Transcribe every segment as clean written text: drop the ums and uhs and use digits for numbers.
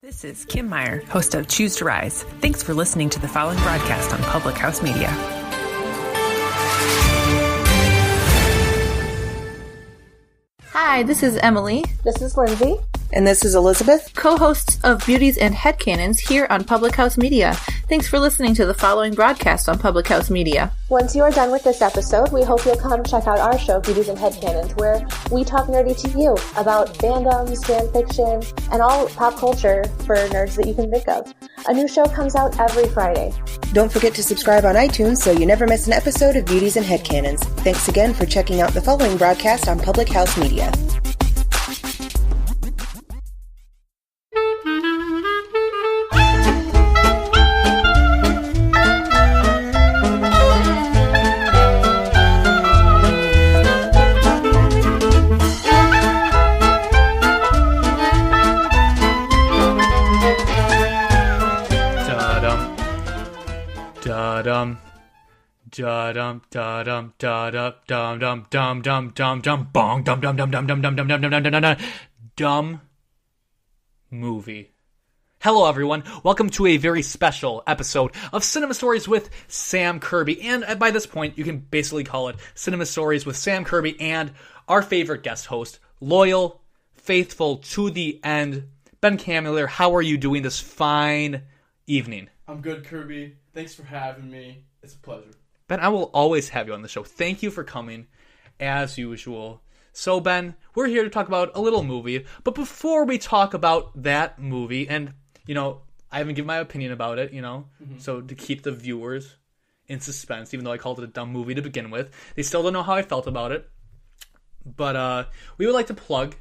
This is Kim Meyer, host of Choose to Rise. Thanks for listening to the following broadcast on Public House Media. Hi, this is Emily. This is Lindsay. And this is Elizabeth, co-hosts of Beauties and Headcanons here on Public House Media. Thanks for listening to the following broadcast on Public House Media. Once you are done with this episode, we hope you'll come check out our show, Beauties and Headcanons, where we talk nerdy to you about fandoms, fan fiction, and all pop culture for nerds that you can think of. A new show comes out every Friday. Don't forget to subscribe on iTunes so you never miss an episode of Beauties and Headcanons. Thanks again for checking out the following broadcast on Public House Media. Dumb movie. Hello everyone, welcome to a very special episode of Cinema Stories with Sam Kirby, and by this point you can basically call it Cinema Stories with Sam Kirby and our favorite guest host, loyal, faithful to the end, Ben Kammueller. How are you doing this fine evening? I'm good, Kirby. Thanks for having me. It's a pleasure. Ben, I will always have you on the show. Thank you for coming, as usual. So, Ben, we're here to talk about a little movie. But before we talk about that movie, and, you know, I haven't given my opinion about it, you know, so to keep the viewers in suspense, even though I called it a dumb movie to begin with, they still don't know how I felt about it. But we would like to plug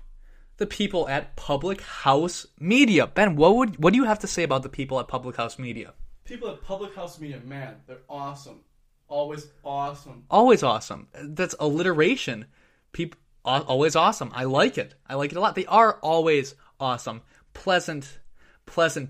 the people at Public House Media. Ben, what do you have to say about the people at Public House Media? People at Public House Media, man, they're awesome. Always awesome. Always awesome. That's alliteration. People, always awesome. I like it. I like it a lot. They are always awesome. Pleasant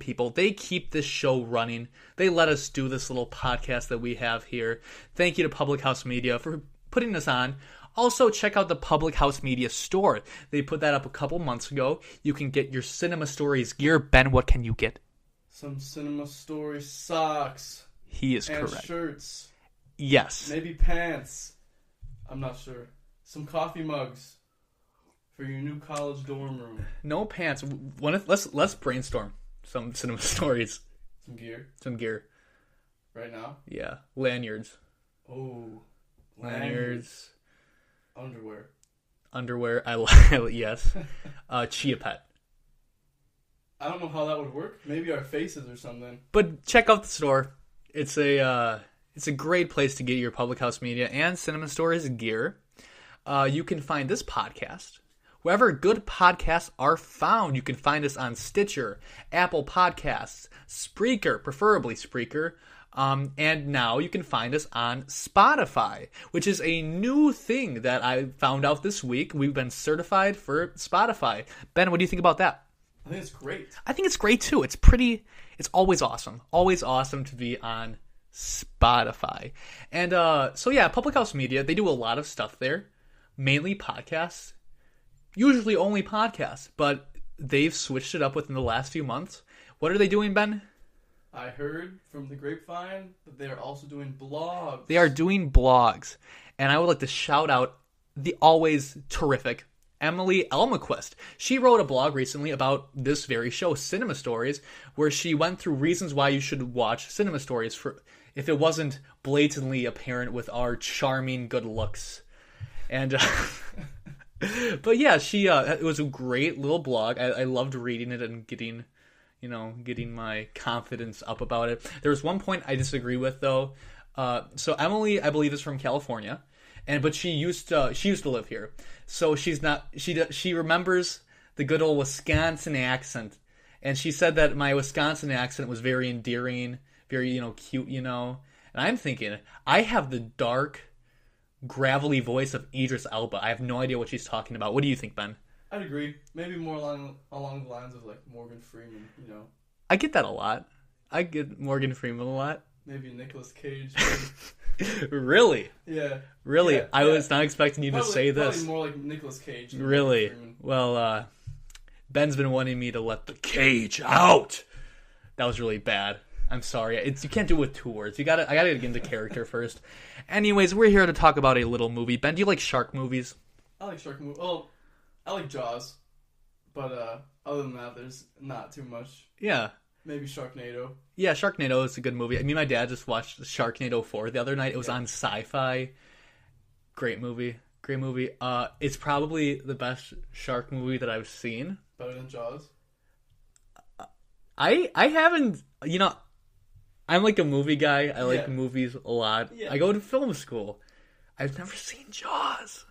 people. They keep this show running. They let us do this little podcast that we have here. Thank you to Public House Media for putting this on. Also, check out the Public House Media store. They put that up a couple months ago. You can get your Cinema Stories gear. Ben, what can you get? Some Cinema Stories socks. He is and correct. Shirts. Yes. Maybe pants. I'm not sure. Some coffee mugs for your new college dorm room. No pants. Let's brainstorm some Cinema Stories. Some gear. Some gear. Right now? Yeah. Lanyards. Oh. Lanyards. Underwear. Yes. Chia Pet. I don't know how that would work. Maybe our faces or something. But check out the store. It's a great place to get your Public House Media and Cinema Stories gear. You can find this podcast wherever good podcasts are found. You can find us on Stitcher, Apple Podcasts, Spreaker, preferably Spreaker, and now you can find us on Spotify, which is a new thing that I found out this week. We've been certified for Spotify. Ben, what do you think about that? I think it's great. I think it's great too. It's always awesome. Always awesome to be on Spotify. And so yeah, Public House Media, they do a lot of stuff there. Mainly podcasts. Usually only podcasts, but they've switched it up within the last few months. What are they doing, Ben? I heard from the grapevine that they are also doing blogs. They are doing blogs. And I would like to shout out the always terrific Emily Elmaquist. She wrote a blog recently about this very show, Cinema Stories, where she went through reasons why you should watch Cinema Stories for if it wasn't blatantly apparent with our charming good looks. And but yeah, it was a great little blog. I loved reading it and getting my confidence up about it. There was one point I disagree with though. So Emily, I believe, is from California. But she used to live here, so she remembers the good old Wisconsin accent, and she said that my Wisconsin accent was very endearing, very cute, and I'm thinking I have the dark, gravelly voice of Idris Elba. I have no idea what she's talking about. What do you think, Ben? I'd agree. Maybe more along the lines of like Morgan Freeman. I get that a lot. I get Morgan Freeman a lot. Maybe Nicolas Cage. Really? Yeah. Really? Yeah, I was not expecting you to say this. Probably more like Nicolas Cage. Really? Well, Ben's been wanting me to let the cage out. That was really bad. I'm sorry. You can't do it with 2 words. I gotta get into character first. Anyways, we're here to talk about a little movie. Ben, do you like shark movies? I like shark movies. Well, I like Jaws, but other than that, there's not too much. Yeah. Maybe Sharknado. Yeah, Sharknado is a good movie. I mean, my dad just watched Sharknado 4 the other night. It was on Sci-Fi. Great movie. Great movie. It's probably the best shark movie that I've seen. Better than Jaws? I haven't, I'm like a movie guy. I like movies a lot. Yeah. I go to film school. I've never seen Jaws.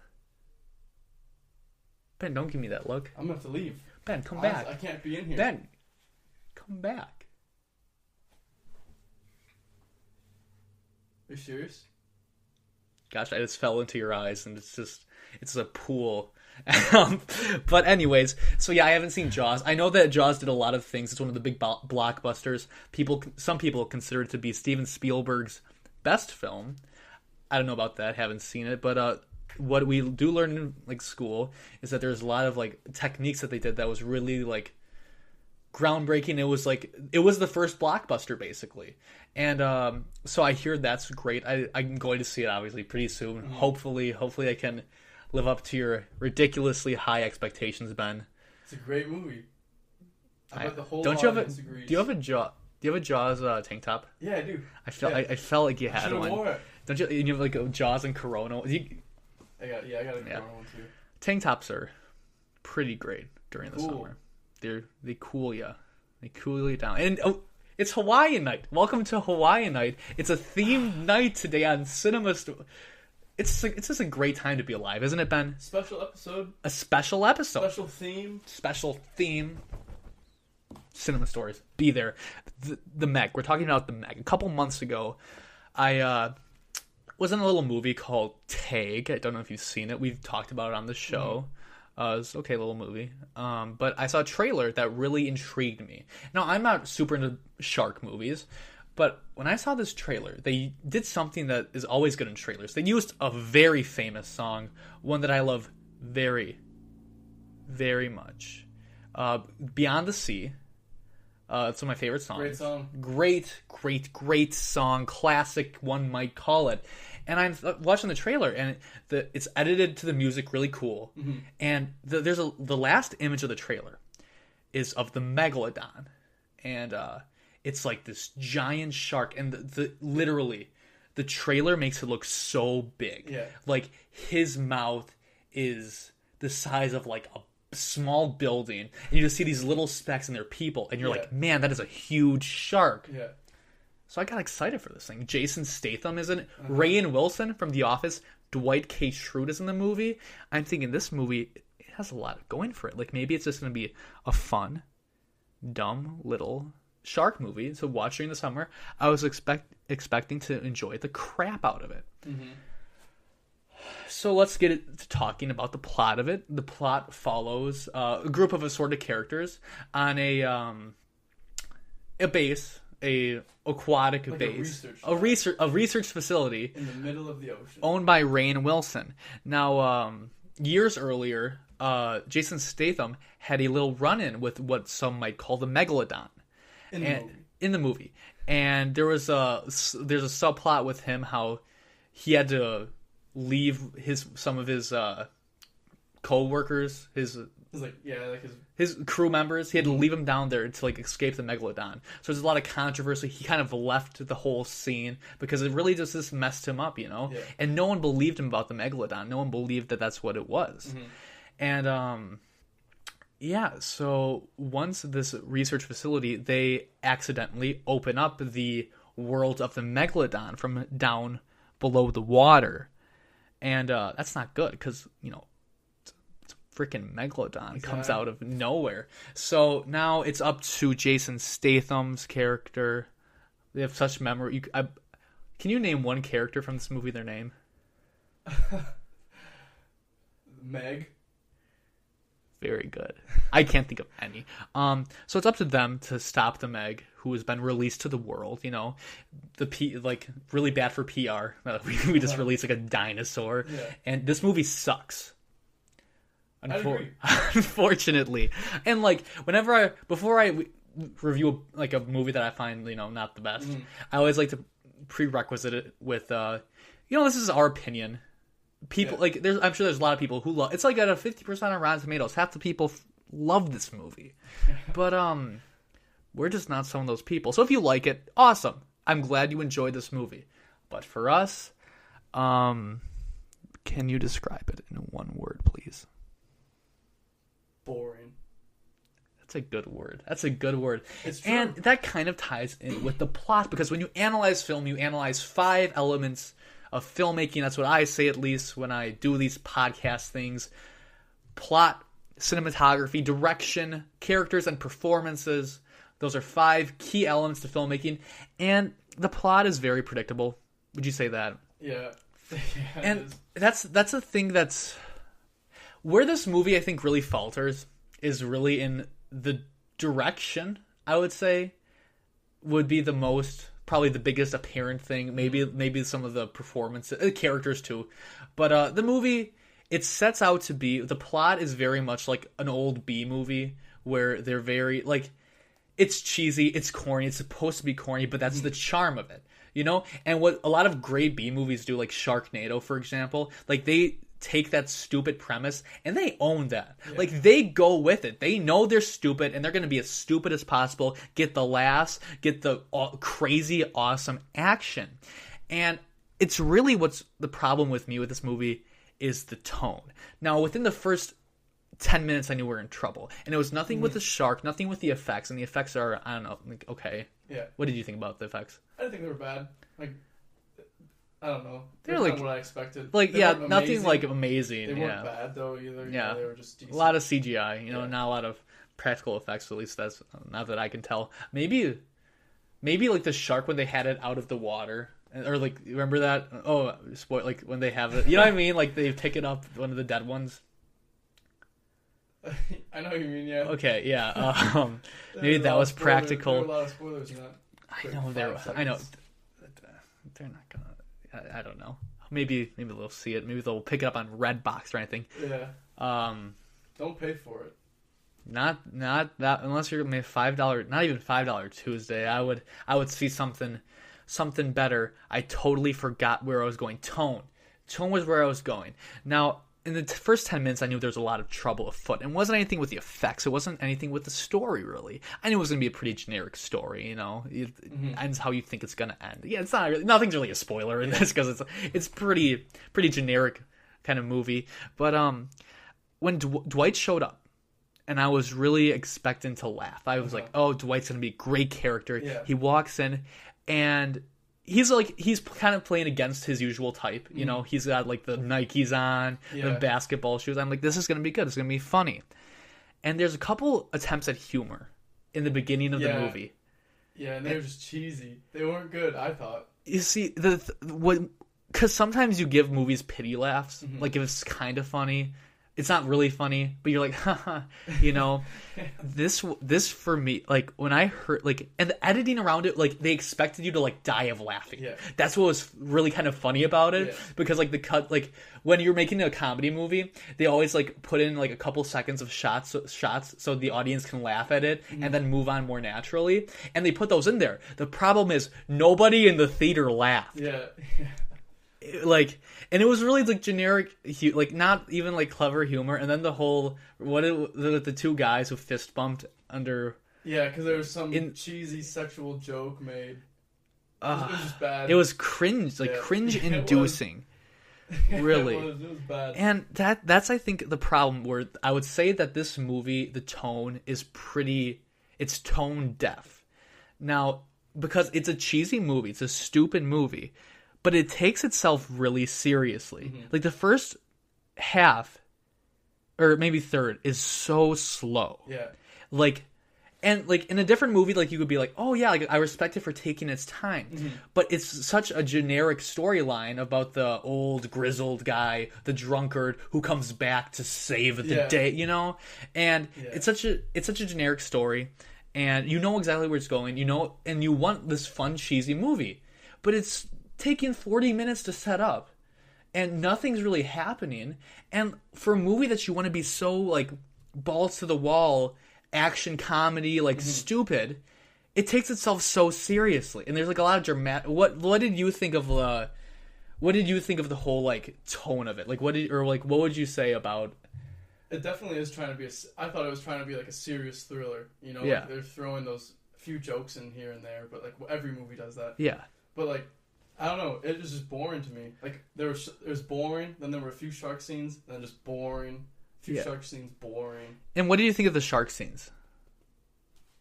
Ben, don't give me that look. I'm gonna have to leave. Ben, come back. I can't be in here. Ben, come back. Are you serious? Gosh, I just fell into your eyes, and it's a pool. But anyways, so yeah, I haven't seen Jaws. I know that Jaws did a lot of things. It's one of the big blockbusters. Some people consider it to be Steven Spielberg's best film. I don't know about that. Haven't seen it, but what we do learn in like school is that there's a lot of like techniques that they did that was really like groundbreaking. It was the first blockbuster basically, and so I hear that's great. I'm going to see it obviously pretty soon. Mm-hmm. Hopefully I can live up to your ridiculously high expectations, Ben. It's a great movie. I bet the whole don't you audience agrees. Do you have a Jaws tank top? Yeah, I do. I felt like you had one. Wore it. Don't you? You have like a Jaws and Corona. I got a Corona one too. Tank tops are pretty great during the summer. They cool you. They cool you down. And it's Hawaiian night. Welcome to Hawaiian night. It's a themed night today on Cinema. It's just a great time to be alive, isn't it, Ben? Special episode. A special episode. Special theme. Special theme. Cinema Stories. Be there. The Meg. We're talking about the Meg. A couple months ago, I was in a little movie called Tag. I don't know if you've seen it. We've talked about it on the show. It's an okay little movie. But I saw a trailer that really intrigued me. Now, I'm not super into shark movies, but when I saw this trailer, they did something that is always good in trailers. They used a very famous song, one that I love very, very much. Beyond the Sea. It's one of my favorite songs. Great song. Great song. Classic, one might call it. And I'm watching the trailer, and it's edited to the music really cool. Mm-hmm. And the last image of the trailer is of the Megalodon. And it's like this giant shark. And literally, the trailer makes it look so big. Yeah. Like, his mouth is the size of like a small building, and you just see these little specks and they're people, and you're like, man, that is a huge shark. Yeah. So I got excited for this thing. Jason Statham is in it. Rainn Wilson from The Office. Dwight K. Schrute is in the movie. I'm thinking this movie, it has a lot going for it. Like, maybe it's just going to be a fun, dumb little shark movie to watch during the summer. I was expecting to enjoy the crap out of it. Mm-hmm. So let's get to talking about the plot of it. The plot follows a group of assorted characters on a base, a aquatic like base, a research facility in the middle of the ocean, owned by Rainn Wilson. Now, years earlier, Jason Statham had a little run-in with what some might call the Megalodon in the movie, and there's a subplot with him how he had to leave some of his co-workers, his crew members. He had to leave them down there to like escape the Megalodon. So there's a lot of controversy. He kind of left the whole scene because it really just messed him up, Yeah. And no one believed him about the Megalodon. No one believed that that's what it was. Mm-hmm. And so once this research facility, they accidentally open up the world of the Megalodon from down below the water. And that's not good because, it's a freaking Megalodon. It comes out of nowhere. So now it's up to Jason Statham's character. They have such memory. Can you name one character from this movie, their name? Meg. Very good. I can't think of any. So it's up to them to stop the Meg, who has been released to the world. Really bad for PR. We just released like a dinosaur, and this movie sucks. Unfortunately. And like before I review like a movie that I find, not the best, I always like to prerequisite it with this is our opinion. People I'm sure there's a lot of people who love it's like at a 50% on Rotten Tomatoes. Half the people love this movie. But we're just not some of those people. So if you like it, awesome. I'm glad you enjoyed this movie. But for us, can you describe it in one word, please? Boring. That's a good word. It's true. And that kind of ties in with the plot, because when you analyze film, you analyze 5 elements of filmmaking. That's what I say, at least, when I do these podcast things. Plot, cinematography, direction, characters, and performances. Those are 5 key elements to filmmaking. And the plot is very predictable. Would you say that? Yeah. And that's a thing that's... Where this movie, I think, really falters is really in the direction, I would say, would be the most... Probably the biggest apparent thing. Maybe some of the performances, characters too. But the movie, it sets out to be, the plot is very much like an old B movie where they're very like, it's cheesy, it's corny, it's supposed to be corny, but that's the charm of it, And what a lot of great B movies do, like Sharknado, for example, like they take that stupid premise and they own that. Yeah. Like they go with it. They know they're stupid and they're going to be as stupid as possible, get the laughs, get the crazy awesome action. And it's really what's the problem with me with this movie is the tone. Now, within the first 10 minutes I knew we were in trouble. And it was nothing with the shark, nothing with the effects, and the effects are, I don't know, like, okay. Yeah. What did you think about the effects? I didn't think they were bad. Like, I don't know. They're like not what I expected. Like, yeah, nothing like amazing. They weren't bad though either. Yeah, they were just decent. A lot of CGI. Not a lot of practical effects. At least that's not that I can tell. Maybe like the shark when they had it out of the water, or like remember that? Oh, spoil! Like when they have it. You know what I mean? Like they pick it up, one of the dead ones. I know what you mean. Yeah. Okay. Yeah. Maybe that was practical. There were a lot of spoilers in that. I know. They're not gonna. I don't know. Maybe they'll see it. Maybe they'll pick it up on Redbox or anything. Yeah. Don't pay for it. Not that unless you're gonna pay $5. Not even $5 Tuesday. I would see something better. I totally forgot where I was going. Tone was where I was going. Now, in the first 10 minutes, I knew there was a lot of trouble afoot. And it wasn't anything with the effects. It wasn't anything with the story, really. I knew it was going to be a pretty generic story, It ends how you think it's going to end. Yeah, it's not really, nothing's really a spoiler in this because it's pretty generic kind of movie. But when Dwight showed up, and I was really expecting to laugh. I was like, oh, Dwight's going to be a great character. Yeah. He walks in, and... He's kind of playing against his usual type. He's got like the Nikes on, the basketball shoes. I'm like, this is going to be good. It's going to be funny. And there's a couple attempts at humor in the beginning of the movie. Yeah, and they were just cheesy. They weren't good, I thought. You see, because sometimes you give movies pity laughs. Like if it's kind of funny. It's not really funny, but you're like, haha, this for me, like when I heard, like, and the editing around it, like they expected you to like die of laughing. Yeah. That's what was really kind of funny about it, because like the cut, like when you're making a comedy movie, they always like put in like a couple seconds of shots so the audience can laugh at it and then move on more naturally, and they put those in there. The problem is nobody in the theater laughed. Yeah. Like, and it was really like generic, like not even like clever humor, and then the whole the two guys who fist bumped under. Yeah, because there was some cheesy sexual joke made. It was just bad. It was cringe, like cringe-inducing. Really, it was bad. And that's I think the problem. Where I would say that this movie, the tone is it's tone deaf. Now, because it's a cheesy movie, it's a stupid movie. But it takes itself really seriously. Like the first half, or maybe third, is so slow. Yeah. Like, and like in a different movie, like you could be like, oh yeah, like I respect it for taking its time. But it's such a generic storyline about the old grizzled guy, the drunkard who comes back to save the day, And it's such a generic story, and you know exactly where it's going, and you want this fun cheesy movie, but it's taking 40 minutes to set up, and nothing's really happening. And for a movie that you want to be so like balls to the wall, action comedy, like stupid, it takes itself so seriously. And there's like a lot of dramatic. What did you think of what did you think of the whole like tone of it? Like what would you say about? It definitely is trying to be. I thought it was trying to be like a serious thriller. You know, Yeah. like they're throwing those few jokes in here and there, but like every movie does that. Yeah. But like, I don't know. It was just boring to me. Like it was boring. Then there were a few shark scenes. Then just boring. A few shark scenes, boring. And what did you think of the shark scenes?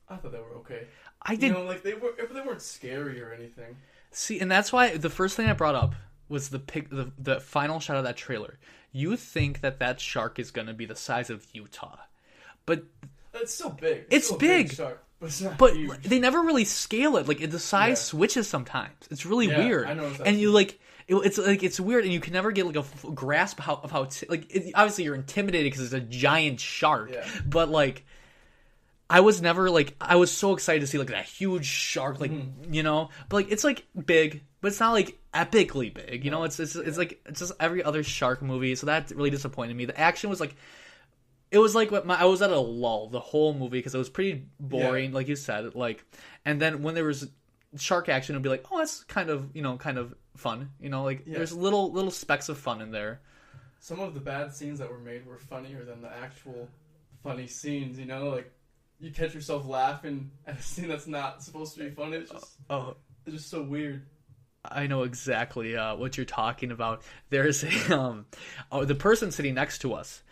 I thought they were okay. I did. You know, like they weren't scary or anything. See, and that's why the first thing I brought up was the final shot of that trailer. You think that shark is going to be the size of Utah, but it's still big. It's still a big, shark, but it's not but huge. they never really scale it. Like the size switches sometimes. It's really weird. I know and you like it's like it's weird, and you can never get like a grasp of how obviously you're intimidated because it's a giant shark. Yeah. But like I was never like I was so excited to see like that huge shark, like you know, but like it's like big. But it's not like epically big, you know. It's like it's just every other shark movie. So that really disappointed me. The action was like, it was like I was at a lull the whole movie because it was pretty boring, like you said. Like, and then when there was shark action, it'd be like, oh, that's kind of fun, you know. Like there's little specks of fun in there. Some of the bad scenes that were made were funnier than the actual funny scenes, you know. Like you catch yourself laughing at a scene that's not supposed to be funny. It's just so weird. I know exactly what you're talking about. There's a the person sitting next to us.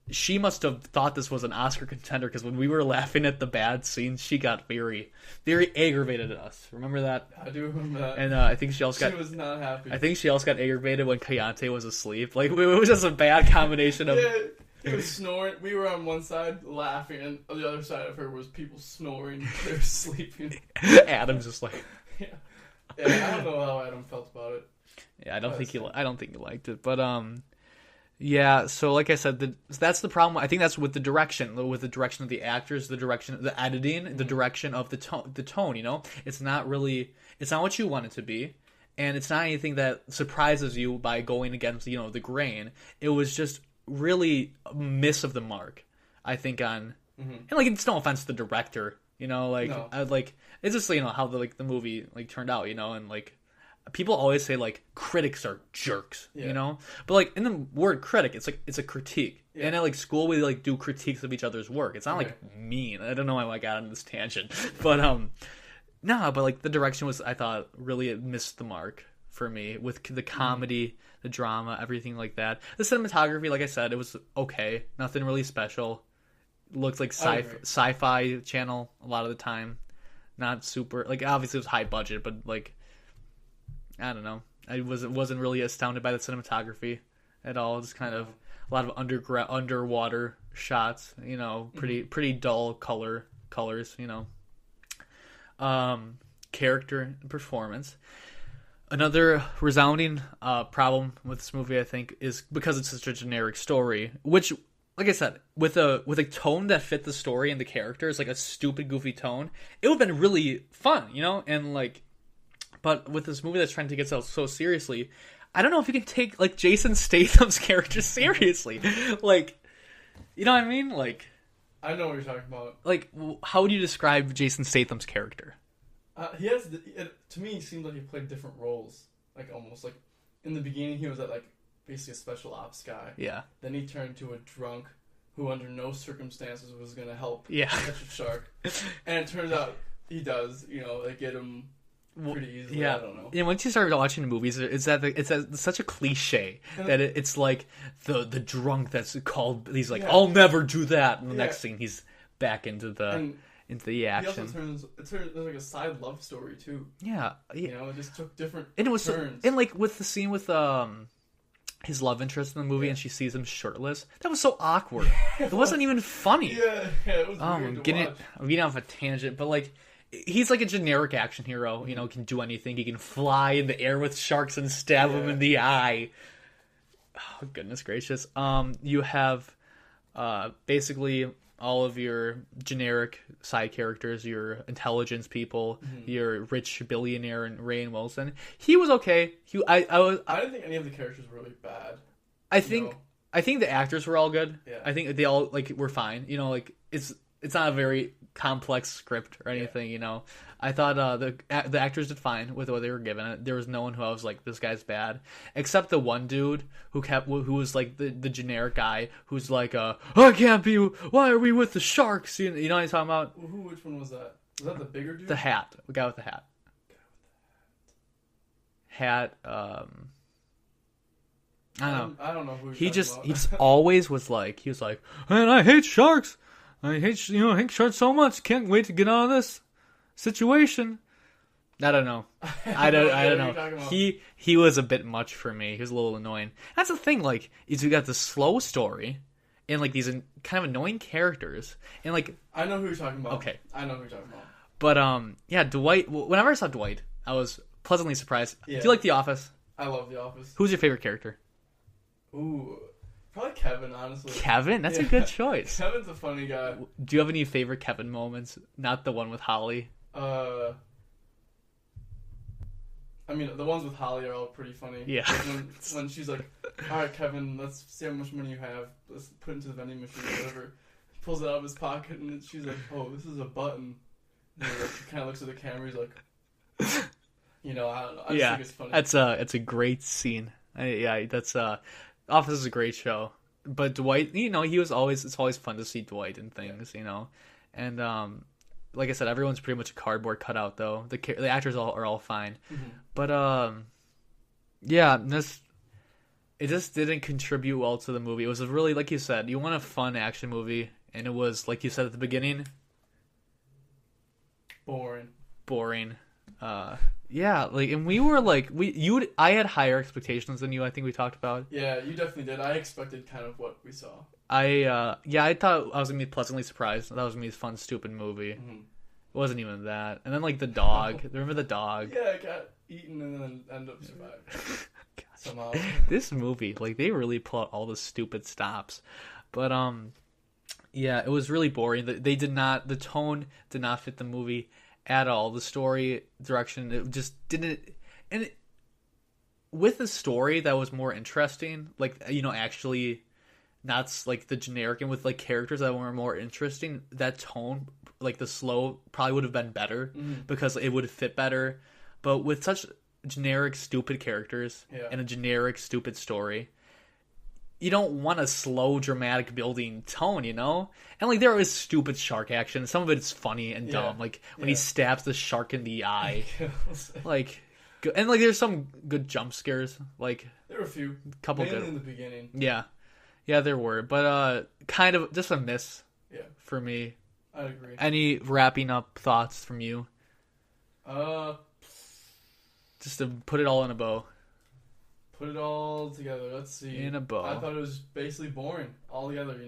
She must have thought this was an Oscar contender because when we were laughing at the bad scenes, she got very aggravated at us. Remember that? I do remember that. And I think she also She was not happy. I think she also got aggravated when Kayante was asleep. Like it was just a bad combination of. Yeah, he was snoring. We were on one side laughing, and on the other side of her was people snoring. They were sleeping. Adam's just like. Yeah, I don't know how Adam felt about it. Yeah, I don't think he liked it, but yeah. So like I said, that's the problem. I think that's with the direction of the actors, the direction, the editing, the direction of the tone. You know, it's not what you want it to be, and it's not anything that surprises you by going against the grain. It was just really a miss of the mark, I think. And like it's no offense to the director. You know, like no. It's just how the movie turned out, and like people always say like critics are jerks, you know, but like in the word critic, it's a critique, and at like school we do critiques of each other's work. It's not like mean. I don't know why I got on this tangent, but but like the direction was, I thought, really missed the mark for me with the comedy, the drama, everything like that. The cinematography, like I said, it was okay, nothing really special. Looked like sci-fi channel a lot of the time, not super obviously it was high budget, but like I don't know, I wasn't really astounded by the cinematography at all. Just kind of a lot of underwater shots, pretty dull colors, character and performance. Another resounding problem with this movie, I think, is because it's such a generic story, which, like I said, with a tone that fit the story and the characters, like a stupid, goofy tone, it would have been really fun, and but with this movie that's trying to get so seriously, I don't know if you can take like Jason Statham's character seriously, like, you know what I mean? Like, I know what you're talking about. Like, how would you describe Jason Statham's character? He has to me, it seemed like he played different roles, like almost like in the beginning he was basically a special ops guy. Yeah. Then he turned to a drunk who under no circumstances was going to help catch a shark. And it turns out he does, they get him pretty easily. Yeah. I don't know. And once you start watching movies, it's such a cliche that it's like the drunk that's called, he's like, I'll never do that. And the next scene he's back into the action. He also turns like a side love story too. Yeah. It just took different turns. And like with the scene with his love interest in the movie, and she sees him shirtless. That was so awkward. It wasn't even funny. Yeah, it was weird I'm getting off a tangent, but like, he's like a generic action hero. Can do anything. He can fly in the air with sharks and stab them in the eye. Oh, goodness gracious. You have basically all of your generic side characters, your intelligence people, your rich billionaire and Rainn Wilson. He was okay. I didn't think any of the characters were really bad. I think the actors were all good. Yeah. I think they all were fine. It's not a very complex script or anything. I thought the actors did fine with what they were given. There was no one who I was like, this guy's bad, except the one dude who was like the generic guy who's like, I can't be. Why are we with the sharks? You know what I'm talking about? Which one was that? Was that the bigger dude? The guy with the hat. I don't know. I don't know who he just always was like, he was like, man, I hate sharks. I hate sharks so much. Can't wait to get out of this situation. I don't know. I don't know. He was a bit much for me. He was a little annoying. That's the thing. Like, is we got the slow story and like these kind of annoying characters and like. I know who you're talking about. Okay, I know who you're talking about. But yeah, Dwight. Whenever I saw Dwight, I was pleasantly surprised. Yeah. Do you like The Office? I love The Office. Who's your favorite character? Ooh, probably Kevin, honestly. Kevin? That's a good choice. Kevin's a funny guy. Do you have any favorite Kevin moments? Not the one with Holly. I mean, the ones with Holly are all pretty funny. Yeah. When she's like, all right, Kevin, let's see how much money you have. Let's put it into the vending machine or whatever. He pulls it out of his pocket, and she's like, oh, this is a button. And he kind of looks at the camera. He's like, I don't know. I just think it's funny. It's a great scene. That's Office is a great show. But Dwight, it's always fun to see Dwight and things, And like I said, everyone's pretty much a cardboard cutout though. The actors are all fine. Mm-hmm. But it just didn't contribute well to the movie. It was a really, like you said, you want a fun action movie, and it was, like you said at the beginning, boring. And we were like, I had higher expectations than you. I think we talked about. Yeah, you definitely did. I expected kind of what we saw. I thought I was gonna be pleasantly surprised. That was gonna be a fun, stupid movie. Mm-hmm. It wasn't even that. And then like the dog. Remember the dog? Yeah, it got eaten and then ended up surviving somehow. This movie, like they really pull out all the stupid stops, but it was really boring. The tone did not fit the movie at all. The story direction, it just didn't. And with a story that was more interesting, like actually not like the generic, and with like characters that were more interesting, that tone, like the slow, probably would have been better because it would have fit better. But with such generic stupid characters and a generic stupid story, you don't want a slow dramatic building tone, And like there is stupid shark action. Some of it's funny and dumb, like when he stabs the shark in the eye. Like, and like there's some good jump scares. Like there were a few, couple mainly good in the beginning. Yeah, there were, but kind of just a miss. For me. I agree. Any wrapping up thoughts from you? Just to put it all in a bow. Put it all together. Let's see. In a bow. I thought it was basically boring altogether.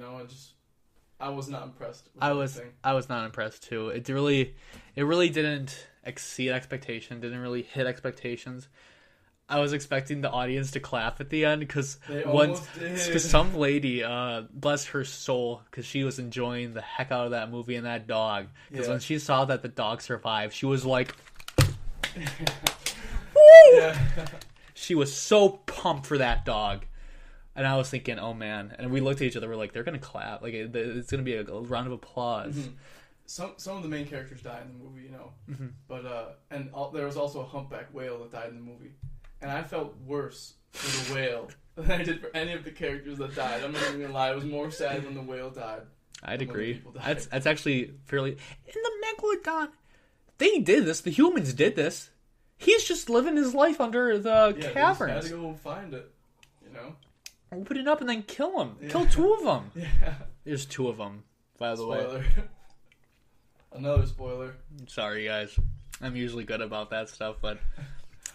I was not impressed. With I was not impressed too. It really didn't exceed expectation. Didn't really hit expectations. I was expecting the audience to clap at the end because some lady, bless her soul, because she was enjoying the heck out of that movie and that dog. Because when she saw that the dog survived, she was like, "Woo!" She was so pumped for that dog. And I was thinking, oh man. And we looked at each other, we're like, they're going to clap. Like, it's going to be a round of applause. Mm-hmm. Some of the main characters died in the movie, Mm-hmm. But, there was also a humpback whale that died in the movie. And I felt worse for the whale than I did for any of the characters that died. I'm not even going to lie. I was more sad when the whale died. I'd agree. That's actually fairly... In the Megalodon, they did this. The humans did this. He's just living his life under the caverns. They just had to go find it, Open it up and then kill him. Yeah. Kill two of them. Yeah. There's two of them, by the way. Another spoiler. Sorry, guys. I'm usually good about that stuff, but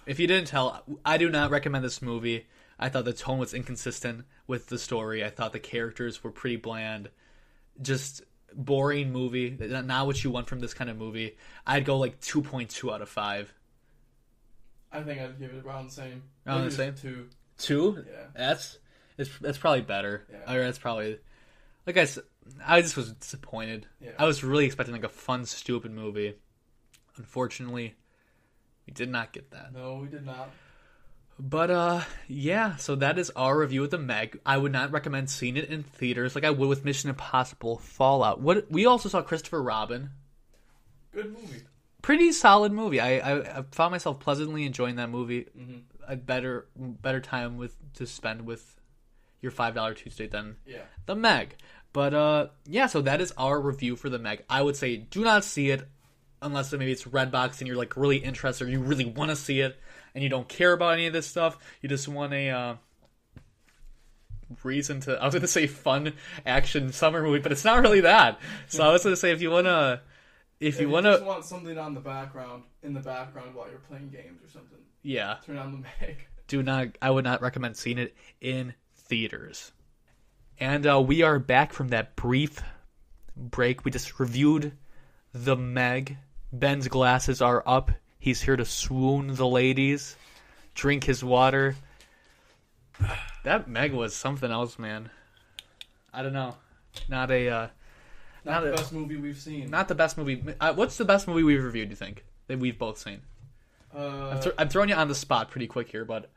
if you didn't tell, I do not recommend this movie. I thought the tone was inconsistent with the story. I thought the characters were pretty bland. Just boring movie. Not what you want from this kind of movie. I'd go like 2.2 out of 5. I think I'd give it around the same. Around the same? 2. 2? Yeah. That's probably better. Yeah. Or that's probably... like I said, I just was disappointed. Yeah. I was really expecting like a fun, stupid movie. Unfortunately, we did not get that. No, we did not. But yeah, so that is our review of the Meg. I would not recommend seeing it in theaters like I would with Mission Impossible Fallout. We also saw Christopher Robin. Good movie. Pretty solid movie. I found myself pleasantly enjoying that movie. Mm-hmm. A better time to spend with your $5 Tuesday than the Meg. But yeah, so that is our review for the Meg. I would say do not see it unless maybe it's Redbox and you're like really interested or you really want to see it and you don't care about any of this stuff. You just want a reason to, I was going to say fun action summer movie, but it's not really that. So I was going to say if you just want something on the background while you're playing games or something. Yeah. Turn on the Meg. I would not recommend seeing it in theaters. And we are back from that brief break. We just reviewed the Meg. Ben's glasses are up. He's here to swoon the ladies, drink his water. That Meg was something else, man. I don't know. Not the best movie we've seen. Not the best movie. What's the best movie we've reviewed, do you think, that we've both seen? I'm throwing you on the spot pretty quick here, but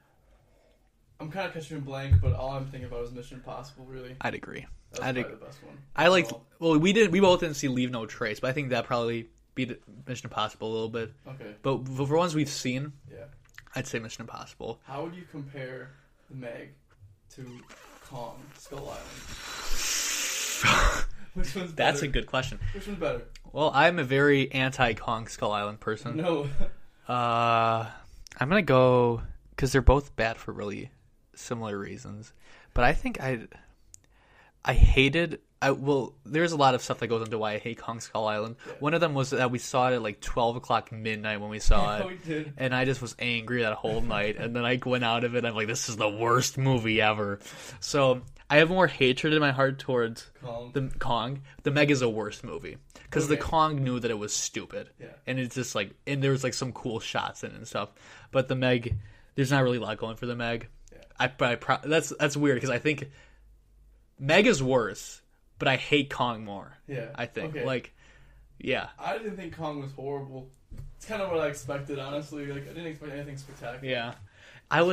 I'm kind of catching a blank, but all I'm thinking about is Mission Impossible, really. I'd agree. That's probably the best one. I liked... Well, we both didn't see Leave No Trace, but I think that probably beat Mission Impossible a little bit. Okay. But for ones we've seen, yeah, I'd say Mission Impossible. How would you compare the Meg to Kong, Skull Island? Which one's better? That's a good question. Which one's better? Well, I'm a very anti-Kong Skull Island person. No. I'm going to go... Because they're both bad for really similar reasons. But I think I hated... Well, there's a lot of stuff that goes into why I hate Kong Skull Island. Yeah. One of them was that we saw it at like 12 o'clock midnight when we saw it. We did. And I just was angry that whole night. And then I went out of it. I'm like, this is the worst movie ever. So I have more hatred in my heart towards the Kong. The Meg is a worse movie. Because the Kong knew that it was stupid. Yeah. And it's just like... And there was like some cool shots in it and stuff. But the Meg... There's not really a lot going for the Meg. Yeah. That's weird because I think Meg is worse. But I hate Kong more. Yeah. I think. Okay. Like, yeah. I didn't think Kong was horrible. It's kind of what I expected, honestly. Like, I didn't expect anything spectacular. Yeah. I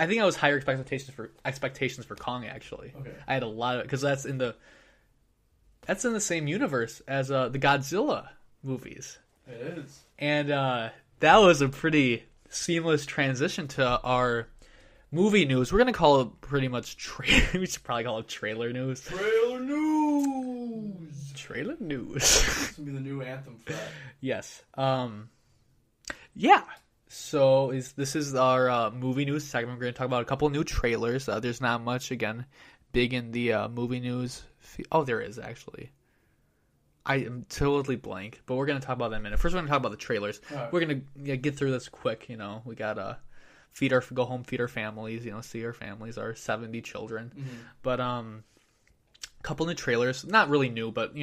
think I was higher expectations for Kong, actually. Okay. I had a lot of... Because that's in the same universe as the Godzilla movies. It is. And that was a pretty seamless transition to our... movie news. We're going to call it pretty much... we should probably call it trailer news. Trailer news! Trailer news. This will be the new anthem for that. Yes. Yeah. So this is our movie news segment. We're going to talk about a couple of new trailers. There's not much, again, big in the movie news. Oh, there is, actually. I am totally blank, but we're going to talk about that in a minute. First, we're going to talk about the trailers. Right. We're going to get through this quick. You know, we got go home, feed our families, see our families, our 70 children. Mm-hmm. But a couple new trailers, not really new, but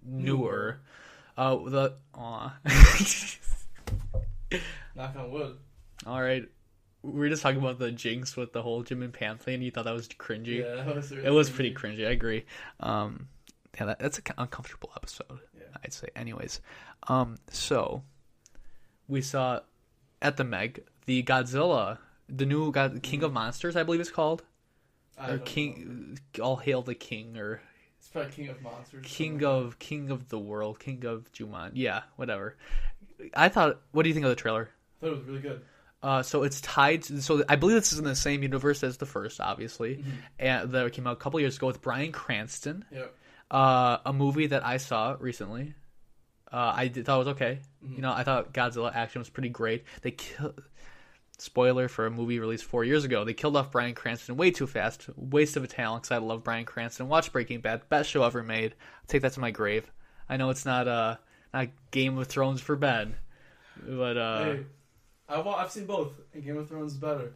newer. Knock on wood. All right. We were just talking about the jinx with the whole Jim and Pam thing. You thought that was cringy. Yeah, that was really It was pretty cringy. I agree. Yeah, that's an uncomfortable episode. Yeah. I'd say. Anyways, so we saw at the Meg the Godzilla, the new King of Monsters, I believe it's called, or King. Know. All hail the King, or it's probably King of Monsters. King of the World, King of Juman. Yeah, whatever. What do you think of the trailer? I thought it was really good. So it's tied. So I believe this is in the same universe as the first, obviously, and that came out a couple years ago with Bryan Cranston. Yep. A movie that I saw recently. Thought it was okay. Mm-hmm. I thought Godzilla action was pretty great. They killed. Spoiler for a movie released 4 years ago. They killed off Bryan Cranston way too fast. Waste of a talent. Because I love Bryan Cranston. Watch Breaking Bad. Best show ever made. I'll take that to my grave. I know it's not Game of Thrones for Ben, but hey, I've seen both, and Game of Thrones is better.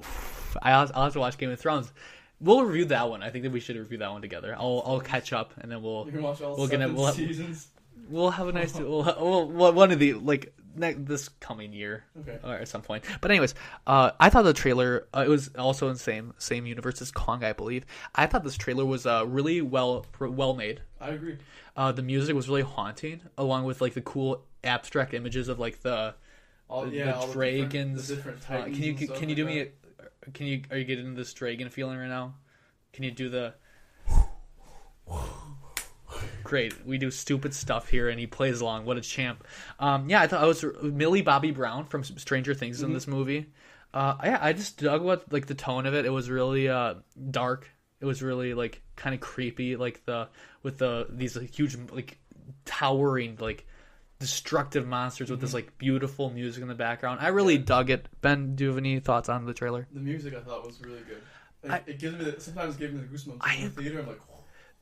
I'll have to watch Game of Thrones. We'll review that one. I think that we should review that one together. I'll catch up, and then we'll watch all 7 seasons. We'll have a nice. We'll one of the this coming year, or at some point. But anyways, I thought the trailer. It was also in the same universe as Kong, I believe. I thought this trailer was really well made. I agree. The music was really haunting, along with like the cool abstract images of like the dragons. The different titans can you do me? Are you getting this dragon feeling right now? Can you do the? Great, we do stupid stuff here, and he plays along. What a champ! I thought I was Millie Bobby Brown from Stranger Things in this movie. I just dug what like the tone of it. It was really dark. It was really like kind of creepy, like these huge like towering like destructive monsters with this like beautiful music in the background. I really dug it. Ben, do you have any thoughts on the trailer? The music I thought was really good. It gives me sometimes gave me the goosebumps in the theater. I'm like.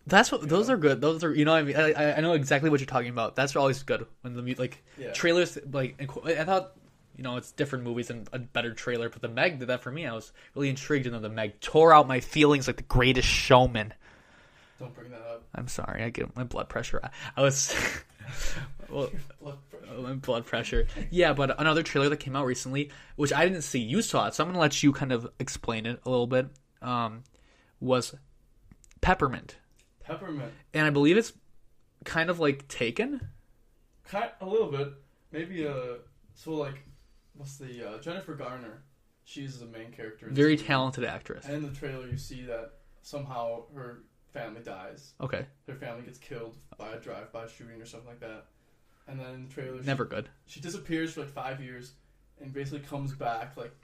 That's what those are good. Those are what I mean. I know exactly what you're talking about. That's always good when the trailers like. I thought it's different movies and a better trailer, but the Meg did that for me. I was really intrigued, and then the Meg tore out my feelings like the Greatest Showman. Don't bring that up. I'm sorry. I get my blood pressure. I was my blood pressure. Yeah, but another trailer that came out recently, which I didn't see. You saw it, so I'm gonna let you kind of explain it a little bit. Was Peppermint. And I believe it's kind of like Taken. A little bit, maybe. What's the Jennifer Garner? She's the main character. Very talented actress. And in the trailer, you see that somehow her family dies. Okay. Her family gets killed by a drive-by shooting or something like that. And then in the trailer, never good. She disappears for like 5 years and basically comes back like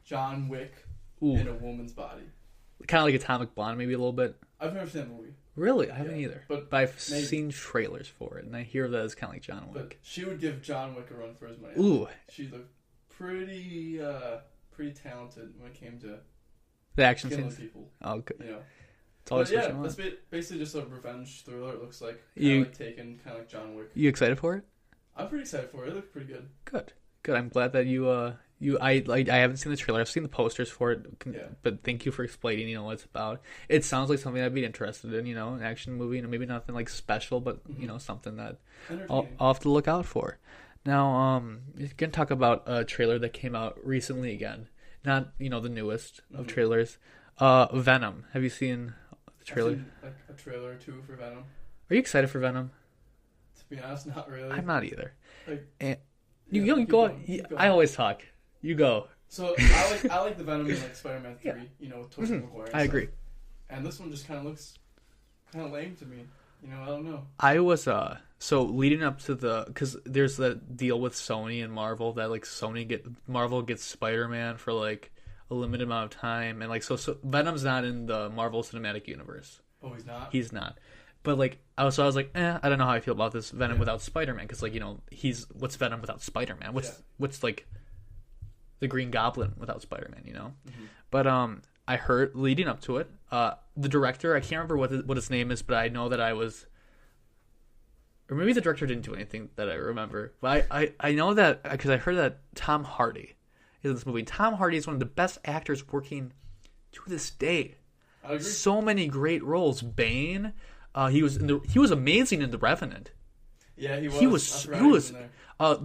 John Wick Ooh. In a woman's body. Kind of like Atomic Blonde, maybe a little bit. I've never seen that movie. Really? I haven't either. But I've seen trailers for it, and I hear that it's kind of like John Wick. But she would give John Wick a run for his money. Ooh. She looked pretty talented when it came to the action killing scenes. People. Oh, good. It's always that's basically just a revenge thriller. It looks like kind of like Taken, kind of like John Wick. You excited for it? I'm pretty excited for it. It looks pretty good. Good. I'm glad that I haven't seen the trailer. I've seen the posters for it, but thank you for explaining, what it's about. It sounds like something I'd be interested in, an action movie, maybe nothing like special, but something that I'll have to look out for. Now, you can talk about a trailer that came out recently again, not the newest of trailers. Venom. Have you seen the trailer? I've seen, like a trailer or two for Venom. Are you excited for Venom? To be honest, not really. I'm not either. You go. I always talk. You go. So I like the Venom in like Spider-Man 3, with Tobey Maguire. I agree. And this one just kind of looks kind of lame to me. I don't know. I was so leading up to because there's that deal with Sony and Marvel that like Marvel gets Spider-Man for like a limited amount of time, and like so Venom's not in the Marvel Cinematic Universe. Oh, he's not. He's not. But like I was like, I don't know how I feel about this Venom without Spider-Man, because like what's Venom without Spider-Man? What's like the Green Goblin without Spider-Man? Mm-hmm. But I heard leading up to it, the director, I can't remember what his name is, but I know that or maybe the director didn't do anything that I remember. But I know that because I heard that Tom Hardy is in this movie. Tom Hardy is one of the best actors working to this day. I agree. So many great roles. Bane. He was amazing in The Revenant. Yeah, he was. He was.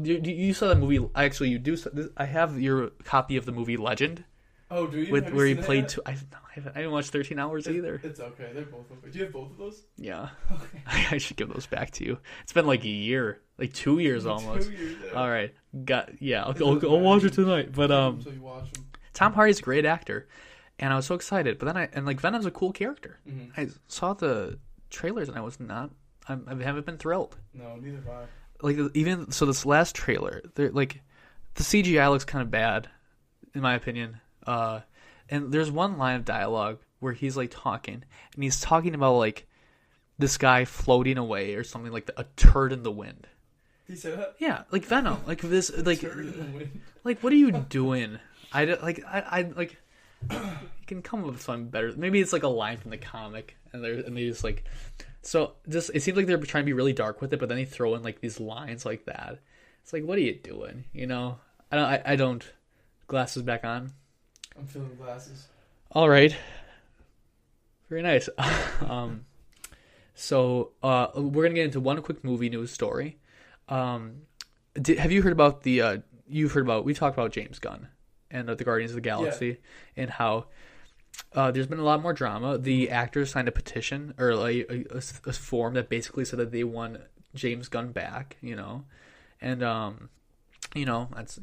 You saw that movie? Actually, you do. I have your copy of the movie Legend. Oh, do you? Where he played. I didn't watch 13 Hours either. It's okay. They're both okay. Do you have both of those? Yeah. Okay. I should give those back to you. It's been like a year, like 2 years almost. 2 years. Yeah. All right. I'll watch it tonight. But until you watch them. Tom Hardy's a great actor, and I was so excited. But then Venom's a cool character. Mm-hmm. I saw the trailers and I was not. I haven't been thrilled. No, neither have I. Like even so, this last trailer, like the CGI looks kind of bad, in my opinion. And there's one line of dialogue where he's like talking, and he's talking about like this guy floating away or something, like a turd in the wind. He said that? Yeah, like Venom, like this, like what are you doing? You can come up with something better. Maybe it's like a line from the comic, and they just like. So just it seems like they're trying to be really dark with it, but then they throw in like these lines like that. It's like, what are you doing? I don't. Glasses back on. I'm feeling glasses. All right. Very nice. So we're gonna get into one quick movie news story. Have you heard about the? We talked about James Gunn and the Guardians of the Galaxy and how there's been a lot more drama. The actors signed a petition or like a form that basically said that they want James Gunn back. And that's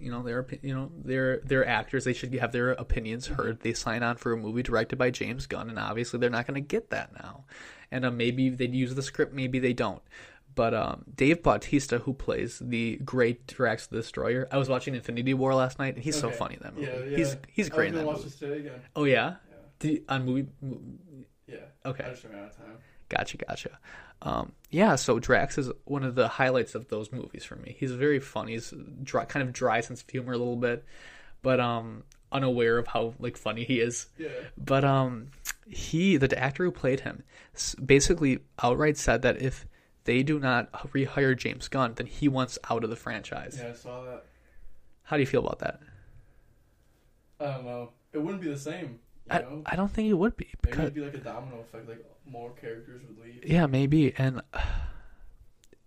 they're actors. They should have their opinions heard. They sign on for a movie directed by James Gunn, and obviously they're not going to get that now. And maybe they'd use the script, maybe they don't. But Dave Bautista, who plays the great Drax the Destroyer, I was watching Infinity War last night, and he's so funny in that movie. Yeah. He's great in that movie. This today again. Oh yeah? On movie? Yeah. Okay. I just ran out of time. Gotcha. So Drax is one of the highlights of those movies for me. He's very funny. He's kind of dry sense of humor a little bit, but unaware of how funny he is. Yeah. But the actor who played him basically outright said that if they do not rehire James Gunn, then he wants out of the franchise. Yeah, I saw that. How do you feel about that? I don't know. It wouldn't be the same. I don't think it would be. Maybe it'd be like a domino effect, like more characters would leave. Yeah, maybe. And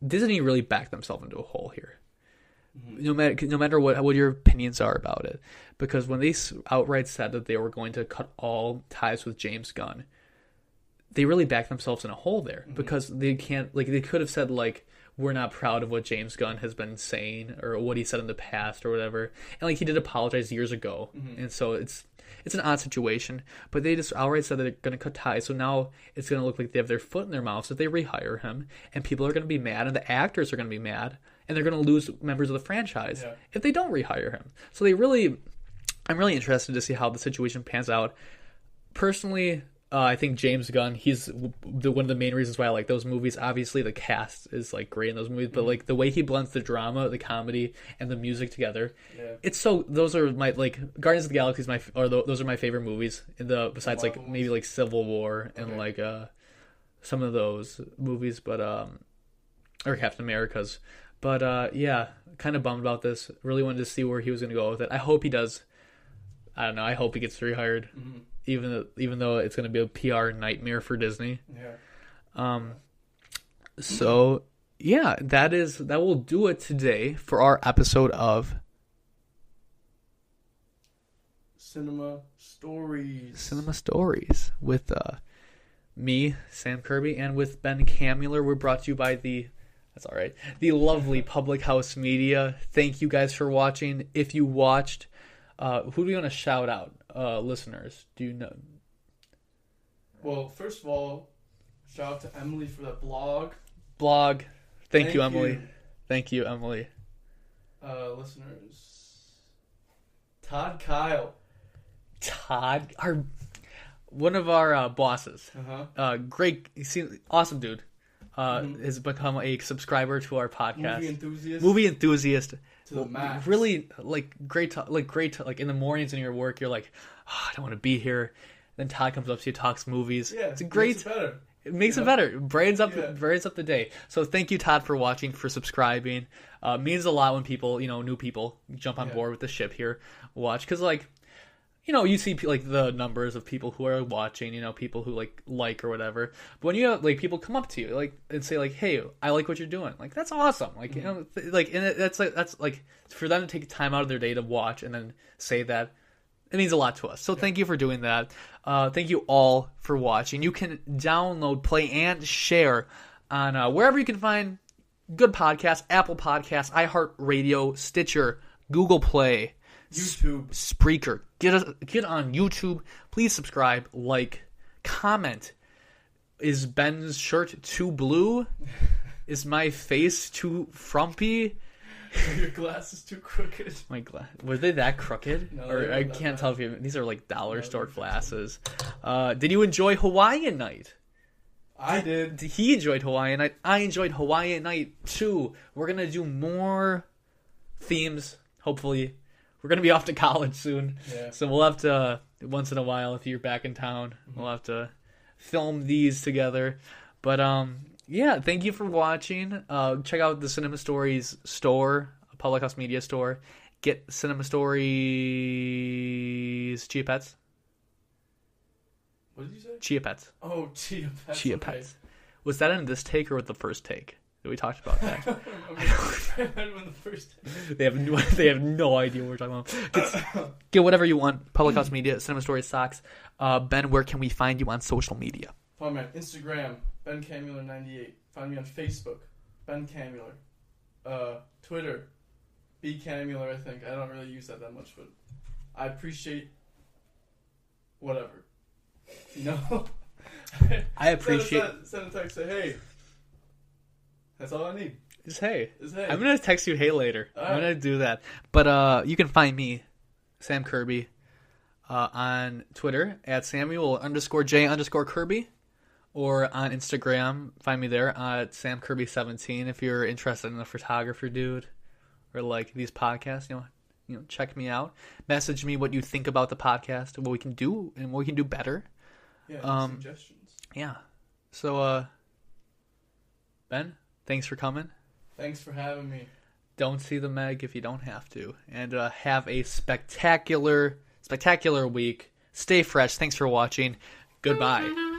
Disney really backed themselves into a hole here. Mm-hmm. No matter what your opinions are about it. Because when they outright said that they were going to cut all ties with James Gunn, they really backed themselves in a hole there. Mm-hmm. Because they can't, they could have said, we're not proud of what James Gunn has been saying or what he said in the past or whatever. And he did apologize years ago. Mm-hmm. And so it's an odd situation, but they just outright said that they're going to cut ties. So now it's going to look like they have their foot in their mouth if they rehire him, and people are going to be mad, and the actors are going to be mad, and they're going to lose members of the franchise if they don't rehire him. So I'm really interested to see how the situation pans out. Personally, I think James Gunn, he's one of the main reasons why I like those movies. Obviously, the cast is great in those movies, but the way he blends the drama, the comedy, and the music together, it's so. Those are my Guardians of the Galaxy those are my favorite movies. Besides maybe Civil War and some of those movies, but or Captain America's. But kind of bummed about this. Really wanted to see where he was going to go with it. I hope he does. I don't know. I hope he gets rehired. Mm-hmm. Even though it's going to be a PR nightmare for Disney. Yeah. So that will do it today for our episode of Cinema Stories with me, Sam Kirby, and with Ben Kammueller. We're brought to you by the lovely Public House Media. Thank you guys for watching. If you watched, who do you want to shout out? Listeners, do you know? Well, first of all, shout out to Emily for that blog. Thank you, Emily. Thank you, Emily. Listeners, Todd Kyle. One of our bosses. Great, awesome dude. Has become a subscriber to our podcast. Movie enthusiast. To the max. Really, great. In the mornings in your work, you're like, I don't want to be here. Then Todd comes up to you, talks movies. Yeah, it's great. It makes it better. Brightens up the day. So thank you, Todd, for watching, for subscribing. Means a lot when people, new people jump on board with the ship here, watch, because you see the numbers of people who are watching, people who like or whatever. But when you have people come up to you and say hey, I like what you're doing, that's awesome. And that's for them to take time out of their day to watch and then say that, it means a lot to us. So thank you for doing that. Thank you all for watching. You can download, play, and share on wherever you can find good podcasts: Apple Podcasts, iHeartRadio, Stitcher, Google Play, YouTube, Spreaker. Get on YouTube. Please subscribe, comment. Is Ben's shirt too blue? Is my face too frumpy? Your glasses too crooked. My were they that crooked? No, or I can't tell if these are dollar store glasses. Did you enjoy Hawaiian Night? I did. He enjoyed Hawaiian Night. I enjoyed Hawaiian Night too. We're gonna do more themes. Hopefully, we're gonna be off to college soon. Yeah. So we'll have to once in a while, if you're back in town, we'll have to film these together. But thank you for watching. Check out the Cinema Stories store, Public House Media store. Get Cinema Stories Chia Pets. What did you say? Chia Pets. Oh, Chia Pets. Chia Pets. Was that in this take or with the first take? We talked about that. The first take. They have no idea what we're talking about. Get whatever you want. Public House Media, Cinema Stories Socks. Ben, where can we find you on social media? Find me on Instagram, Ben Kammueller 98. Find me on Facebook, Ben Kammueller. Twitter, B Kammueller. I think I don't really use that much, but I appreciate whatever. I appreciate. Send a text. Say hey. That's all I need. Just hey. Hey. I'm gonna text you hey later. All I'm right. gonna do that. But you can find me, Sam Kirby, on Twitter at Samuel_J_Kirby, or on Instagram. Find me there at SamKirby17 if you're interested in a photographer dude or like these podcasts. You know, check me out. Message me what you think about the podcast, what we can do, and what we can do better. Yeah, suggestions. Yeah. So, Ben, thanks for coming. Thanks for having me. Don't see the Meg if you don't have to. And have a spectacular week. Stay fresh. Thanks for watching. Goodbye.